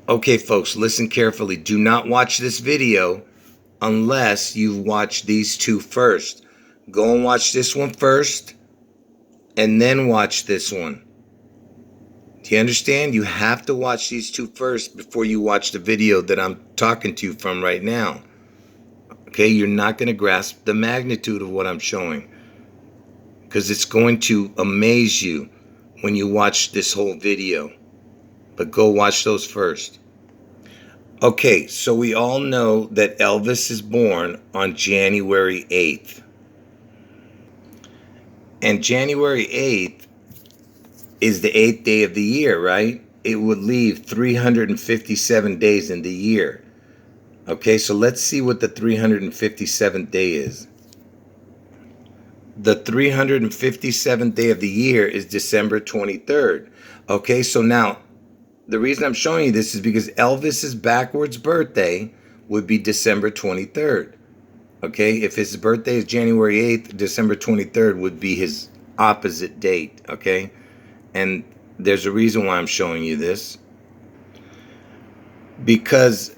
Okay, folks, listen carefully. Do not watch this video unless you've watched these two first. Go and watch this one first, and then watch this one. Do you understand? You have to watch these two first before you watch the video that I'm talking to you from right now. Okay, you're not going to grasp the magnitude of what I'm showing, because it's going to amaze you when you watch this whole video. But go watch those first. Okay, so we all know that Elvis is born on January 8th. And January 8th is the 8th day of the year, right? It would leave 357 days in the year. Okay, so let's see what the 357th day is. The 357th day of the year is December 23rd. Okay, so now the reason I'm showing you this is because Elvis's backwards birthday would be December 23rd. Okay, if his birthday is January 8th, December 23rd would be his opposite date. Okay, and there's a reason why I'm showing you this. Because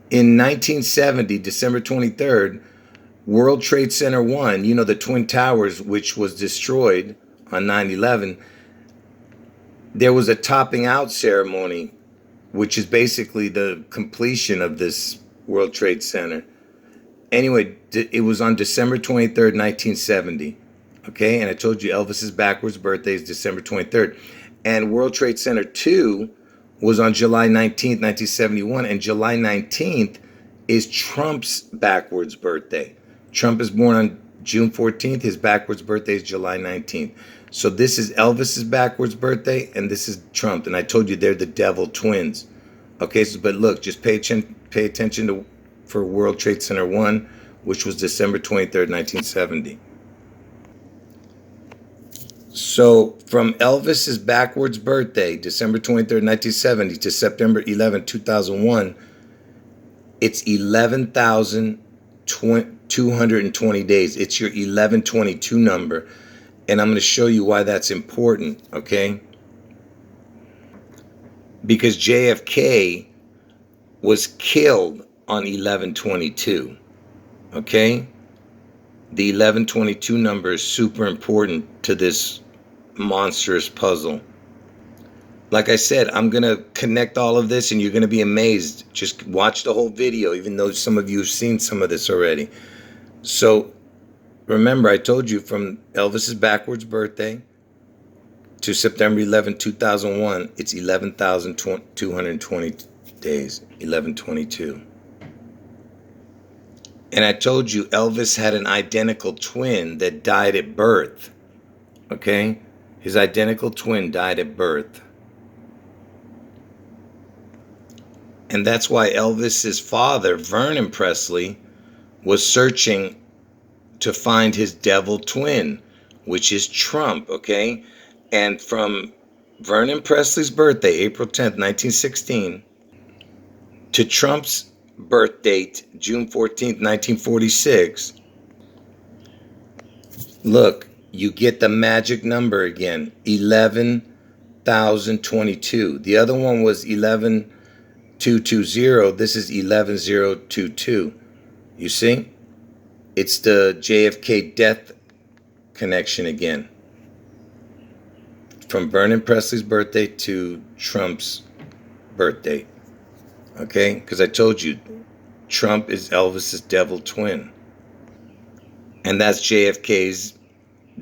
in 1970, December 23rd, World Trade Center 1, you know, the Twin Towers, which was destroyed on 9/11, there was a topping out ceremony, which is basically the completion of this World Trade Center. Anyway, it was on December 23rd, 1970. Okay, and I told you Elvis's backwards birthday is December 23rd. And World Trade Center 2 was on July 19th, 1971. And July 19th is Trump's backwards birthday. Trump is born on June 14th. His backwards birthday is July 19th. So this is Elvis's backwards birthday, and this is Trump. And I told you they're the devil twins. Okay, so but look, just pay attention to for World Trade Center 1, which was December 23rd, 1970. So from Elvis's backwards birthday, December 23rd, 1970, to September 11, 2001, it's 11,220 days. It's your 1122 number. And I'm going to show you why that's important, okay? Because JFK was killed on 1122, okay? The 1122 number is super important to this monstrous puzzle. Like I said, I'm going to connect all of this and you're going to be amazed. Just watch the whole video, even though some of you have seen some of this already. So remember, I told you from Elvis's backwards birthday to September 11, 2001, it's 11,220 days, 1122. And I told you Elvis had an identical twin that died at birth. Okay? His identical twin died at birth. And that's why Elvis's father, Vernon Presley, was searching to find his devil twin, which is Trump, okay? And from Vernon Presley's birthday, April 10th, 1916, to Trump's birth date, June 14th, 1946, look, you get the magic number again, 11,022. The other one was 11,220. This is 11,022. You see? It's the JFK death connection again. From Vernon Presley's birthday to Trump's birthday. Okay? Because I told you, Trump is Elvis's devil twin. And that's JFK's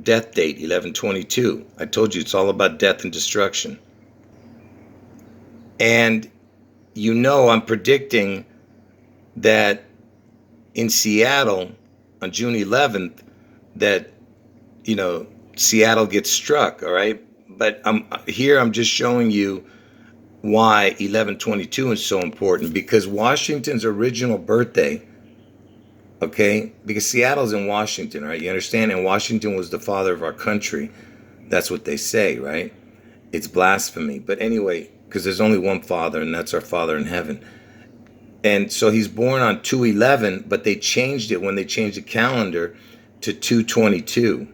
death date, 1122. I told you it's all about death and destruction. And you know I'm predicting that in Seattle on June 11th that, you know, Seattle gets struck, all right? But I'm just showing you why 1122 is so important, because Washington's original birthday, okay, because Seattle's in Washington, right? You understand? And Washington was the father of our country. That's what they say, right? It's blasphemy. But anyway, because there's only one Father, and that's our Father in heaven. And so he's born on 2/11, but they changed it when they changed the calendar to 2/22.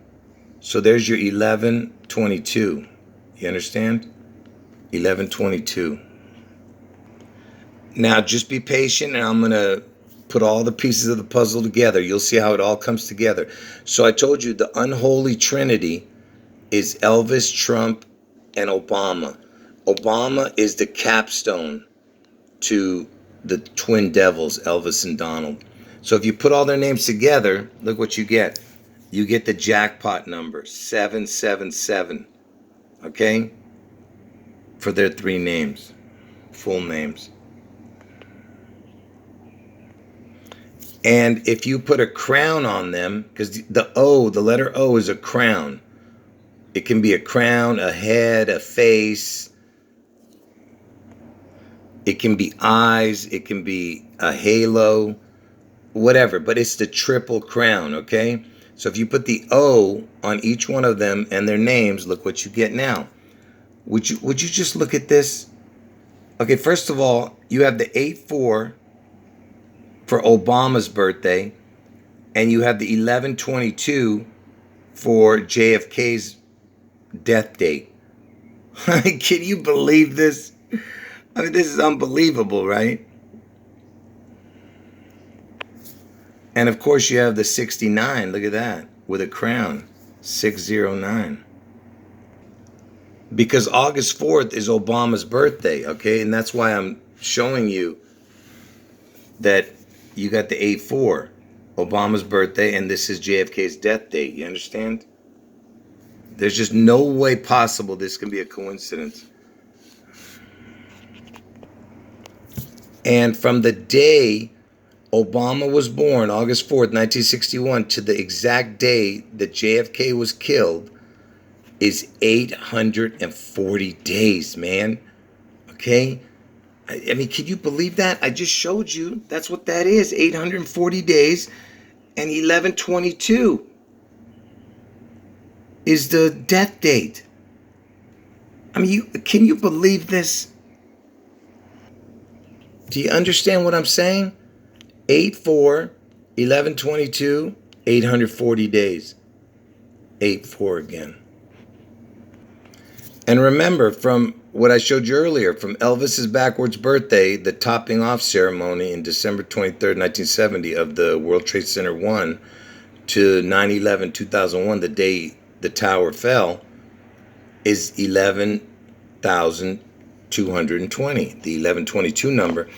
So there's your 11/22. You understand? 1122. Now, just be patient, and I'm going to put all the pieces of the puzzle together. You'll see how it all comes together. So I told you the unholy trinity is Elvis, Trump, and Obama. Obama is the capstone to the twin devils, Elvis and Donald. So if you put all their names together, look what you get. You get the jackpot number, 777, okay? For their three names, full names. And if you put a crown on them, because the letter O is a crown. It can be a crown, a head, a face. It can be eyes. It can be a halo, whatever. But it's the triple crown, okay? So if you put the O on each one of them and their names, look what you get now. Would you just look at this? Okay, first of all, you have the 8-4 for Obama's birthday, and you have the 11/22 for JFK's death date. Can you believe this? I mean, this is unbelievable, right? And of course, you have the 69. Look at that, with a crown, 609. Because August 4th is Obama's birthday, okay? And that's why I'm showing you that you got the 8-4, Obama's birthday, and this is JFK's death date. You understand? There's just no way possible this can be a coincidence. And from the day Obama was born, August 4th, 1961, to the exact day that JFK was killed is 840 days, man. Okay? I mean, can you believe that? I just showed you. That's what that is. 840 days and 11/22 is the death date. I mean, can you believe this? Do you understand what I'm saying? 8-4, 11/22, 840 days. 8-4 again. And remember, from what I showed you earlier, from Elvis's backwards birthday, the topping off ceremony in December 23rd, 1970 of the World Trade Center 1 to 9/11/2001, the day the tower fell, is 11,220, the 11/22 number.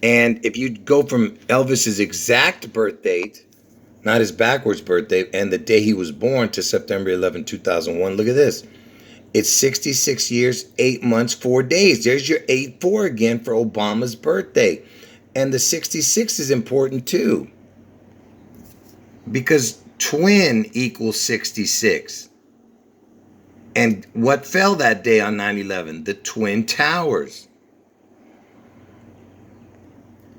And if you go from Elvis's exact birth date, not his backwards birthday, and the day he was born to September 11, 2001, look at this. It's 66 years, 8 months, 4 days. There's your 8-4 again for Obama's birthday. And the 66 is important too, because twin equals 66. And what fell that day on 9/11? The Twin Towers.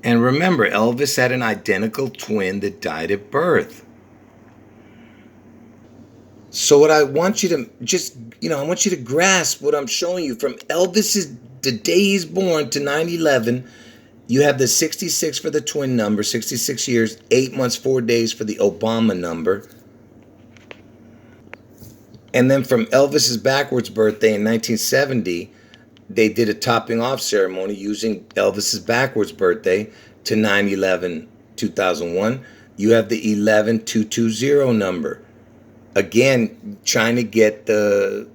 And remember, Elvis had an identical twin that died at birth. So what I want you to just, I want you to grasp what I'm showing you. From Elvis's, the day he's born, to 9/11, you have the 66 for the twin number, 66 years, 8 months, 4 days for the Obama number. And then from Elvis's backwards birthday in 1970, they did a topping off ceremony using Elvis's backwards birthday to 9/11/2001. You have the 11220 number. Again, trying to get the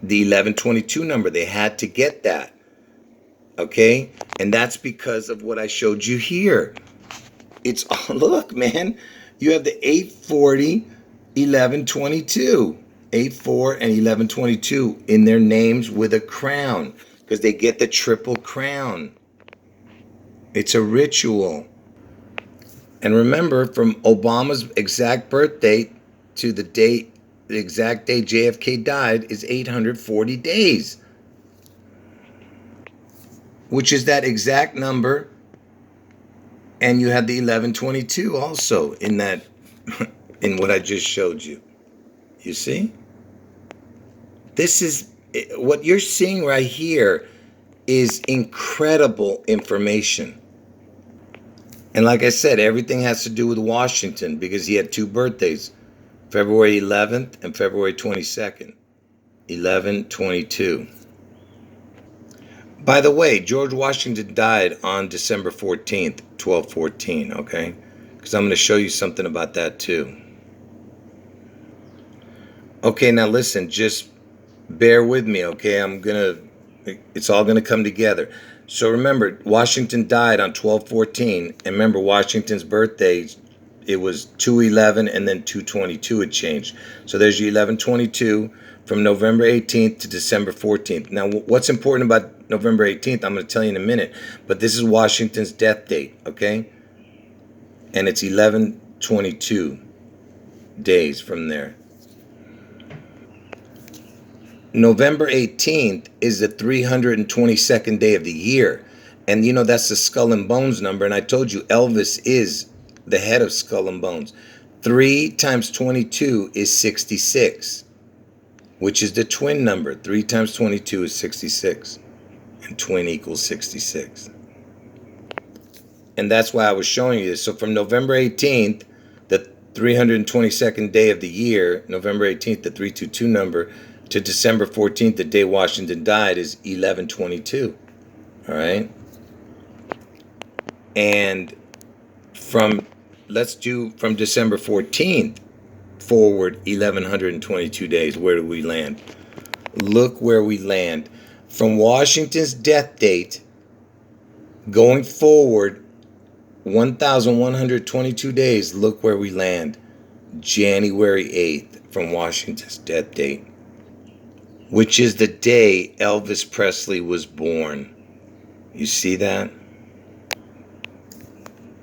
11/22 number. They had to get that. Okay? And that's because of what I showed you here. It's, look, man, you have the 840, 11/22. 8-4 and 11/22 in their names with a crown, because they get the triple crown. It's a ritual. And remember, from Obama's exact birth date to the exact day JFK died is 840 days, which is that exact number. And you have the 11/22 also in that, in what I just showed you. You see? This is what you're seeing right here is incredible information. And like I said, everything has to do with Washington, because he had two birthdays, February 11th and February 22nd, 11/22. By the way, George Washington died on December 14th, 1214, okay? Because I'm going to show you something about that too. Okay, now listen, just bear with me, okay? It's all going to come together. So remember, Washington died on 1214, and remember Washington's birthday, it was 211 and then 222 had changed. So there's your 1122 from November 18th to December 14th. Now, what's important about November 18th, I'm going to tell you in a minute, but this is Washington's death date, okay? And it's 1122 days from there. November 18th is the 322nd day of the year. And you know, that's the Skull and Bones number. And I told you Elvis is the head of Skull and Bones. 3 times 22 is 66, which is the twin number. 3 times 22 is 66. And twin equals 66. And that's why I was showing you this. So from November 18th, the 322nd day of the year, November 18th, the 322 number, to December 14th, the day Washington died, is 1122. All right? And let's do from December 14th forward 1122 days. Where do we land? Look where we land. From Washington's death date going forward 1122 days, look where we land. January 8th from Washington's death date, which is the day Elvis Presley was born. You see that?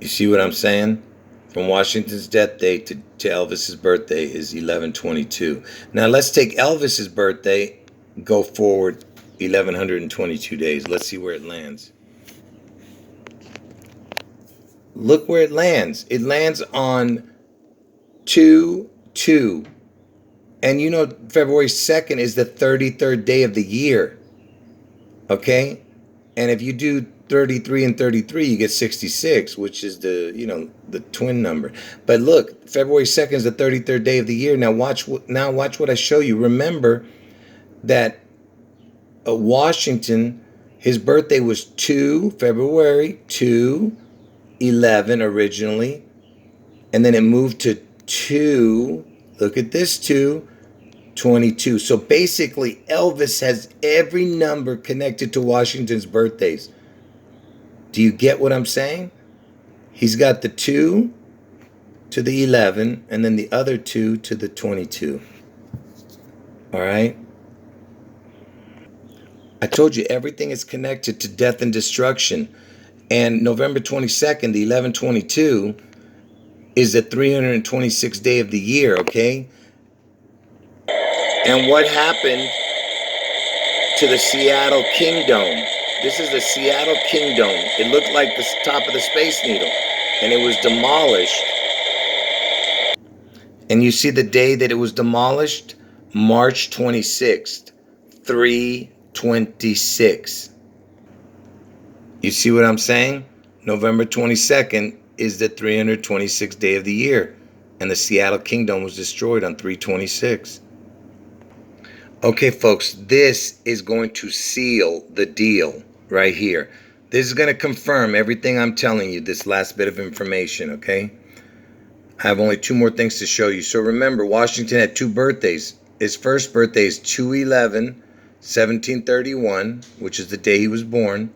You see what I'm saying? From Washington's death date to Elvis's birthday is 1122. Now let's take Elvis's birthday, go forward 1122 days. Let's see where it lands. Look where it lands. It lands on 2/2. And you know, February 2nd is the 33rd day of the year. Okay? And if you do 33 and 33, you get 66, which is the twin number. But look, February 2nd is the 33rd day of the year. Now watch what I show you. Remember that Washington, his birthday was February 2/11 originally. And then it moved to 2, look at this, 2/22. So basically, Elvis has every number connected to Washington's birthdays. Do you get what I'm saying? He's got the 2 to the 11, and then the other 2 to the 22. All right? I told you everything is connected to death and destruction. And November 22nd, the 1122, is the 326th day of the year, okay? And what happened to the Seattle Kingdom? This is the Seattle Kingdom. It looked like the top of the Space Needle, and it was demolished. And you see the day that it was demolished? March 26th, 326. You see what I'm saying? November 22nd is the 326th day of the year, and the Seattle Kingdom was destroyed on 326. Okay, folks, this is going to seal the deal right here. This is going to confirm everything I'm telling you, this last bit of information, okay? I have only 2 more things to show you. So remember, Washington had 2 birthdays. His first birthday is 2/11/1731, which is the day he was born.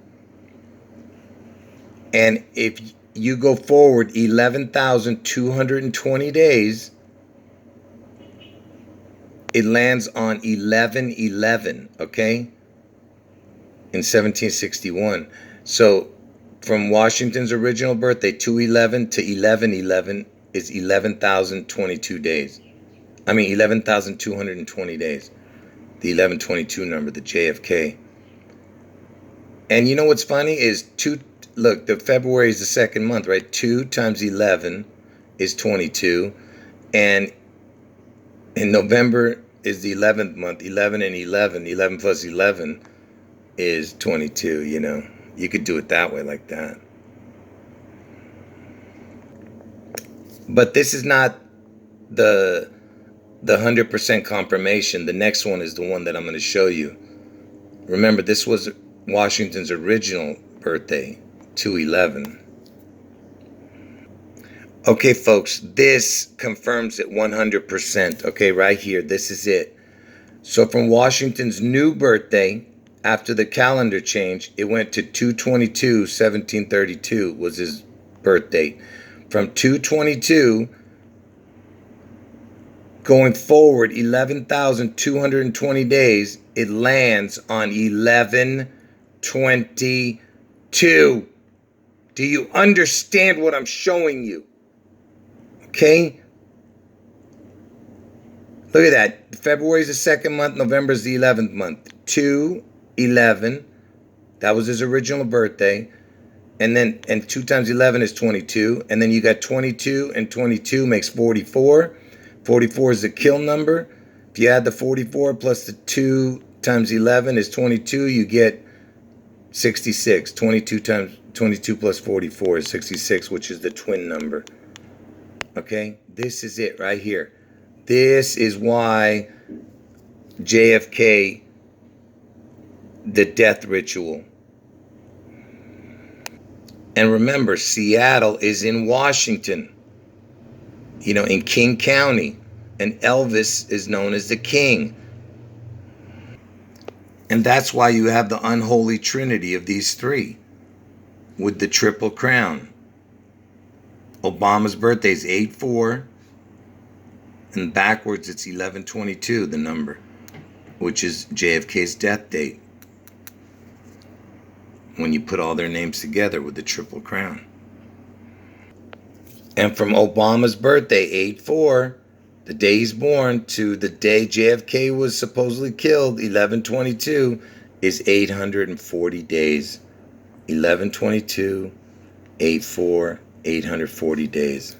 And if you go forward 11,220 days, it lands on 11/11, okay? In 1761. So from Washington's original birthday, 2/11 to 11/11 is 11,022 days. I mean 11,220 days. The 1122 number, the JFK. And you know what's funny is look, the February is the second month, right? 2 times 11 is 22. And in November is the 11th month. 11 and 11. 11 plus 11 is 22, you know. You could do it that way, like that. But this is not the 100% confirmation. The next one is the one that I'm going to show you. Remember, this was Washington's original birthday, 2/11. Okay, folks, this confirms it 100%. Okay, right here, this is it. So from Washington's new birthday, after the calendar change, it went to 2/22/1732 was his birth date. From 2/22 going forward 11,220 days, it lands on 11/22. Do you understand what I'm showing you? Okay? Look at that. February is the second month. November is the 11th month. 2/11. That was his original birthday. And 2 times 11 is 22. And then you got 22 and 22 makes 44. 44 is the kill number. If you add the 44 plus the 2 times 11 is 22, you get 66. 22 plus 44 is 66, which is the twin number. Okay? This is it right here. This is why JFK, the death ritual. And remember, Seattle is in Washington, in King County. And Elvis is known as the king. And that's why you have the unholy trinity of these three with the triple crown. Obama's birthday is 8/4. And backwards, it's 11/22, the number, which is JFK's death date, when you put all their names together with the triple crown. And from Obama's birthday, 8/4, the day he's born, to the day JFK was supposedly killed, 11/22, is 840 days. 11/22, 8/4, 840 days.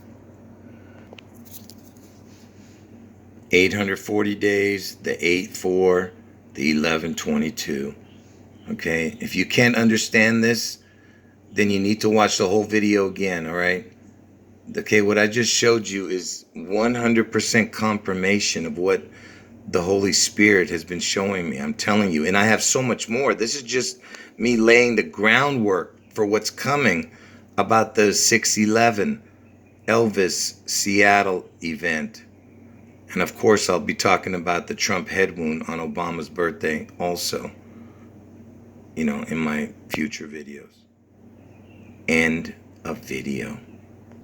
840 days, the 8/4, the 11/22. Okay? If you can't understand this, then you need to watch the whole video again, all right? Okay, what I just showed you is 100% confirmation of what the Holy Spirit has been showing me. I'm telling you. And I have so much more. This is just me laying the groundwork for what's coming about the 6/11 Elvis Seattle event. And of course, I'll be talking about the Trump head wound on Obama's birthday also, in my future videos. End of video.